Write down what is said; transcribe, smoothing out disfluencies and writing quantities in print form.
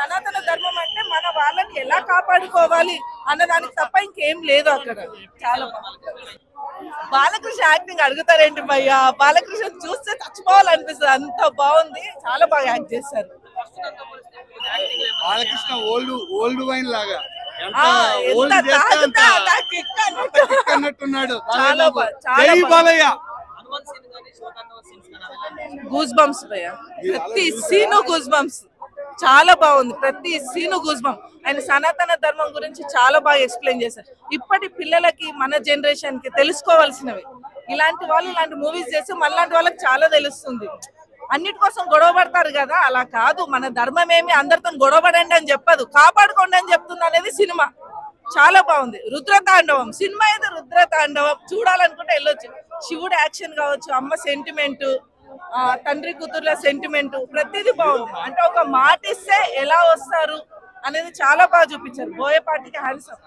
సనాతన ధర్మం అంటే మన వాళ్ళని ఎలా కాపాడుకోవాలి అన్నదానికి తప్ప ఇంకేం లేదు అక్కడ. చాలా బాగుంది. బాలకృష్ణ యాక్టింగ్ అడుగుతారేంటి భయ్యా, బాలకృష్ణ చూస్తే చచ్చిపోవాలనిపిస్తుంది, అంత బాగుంది, చాలా బాగా యాక్ట్ చేశారు. బాలకృష్ణ ఓల్డ్ వైన్ లాగా ఆ, ఎంత తాగుతా అంత kick అన్నట్టు. అన్నట్టున్నాడు. చాలా జై బాలయ్య. గూస్ బంప్స్ భయ్య, ప్రతి సీను గూస్ బంప్స్, చాలా బాగుంది, ప్రతి సీను గూస్ బంప్. ఆయన సనాతన ధర్మం గురించి చాలా బాగా ఎక్స్ప్లెయిన్ చేశారు. ఇప్పటి పిల్లలకి, మన జనరేషన్ కి తెలుసుకోవాల్సినవి ఇలాంటి వాళ్ళు ఇలాంటి మూవీస్ చేసి మనలాంటి వాళ్ళకి చాలా తెలుస్తుంది. అన్నిటి కోసం గొడవ పడతారు కదా, అలా కాదు, మన ధర్మం ఏమి అందరితో గొడవ పడండి అని చెప్పదు, కాపాడుకోండి అని చెప్తుంది అనేది సినిమా. చాలా బాగుంది. రుద్రతాండవం సినిమా అయితే రుద్రతాండవం, చూడాలనుకుంటే వెళ్ళొచ్చు. శివుడు యాక్షన్ కావచ్చు, అమ్మ సెంటిమెంట్, తండ్రి కూతుర్ల సెంటిమెంట్, ప్రతిదీ బాగుంది. అంటే ఒక మాట ఇస్తే ఎలా వస్తారు అనేది చాలా బాగా చూపించారు. బోయపాటికి హ్యాండ్సమ్.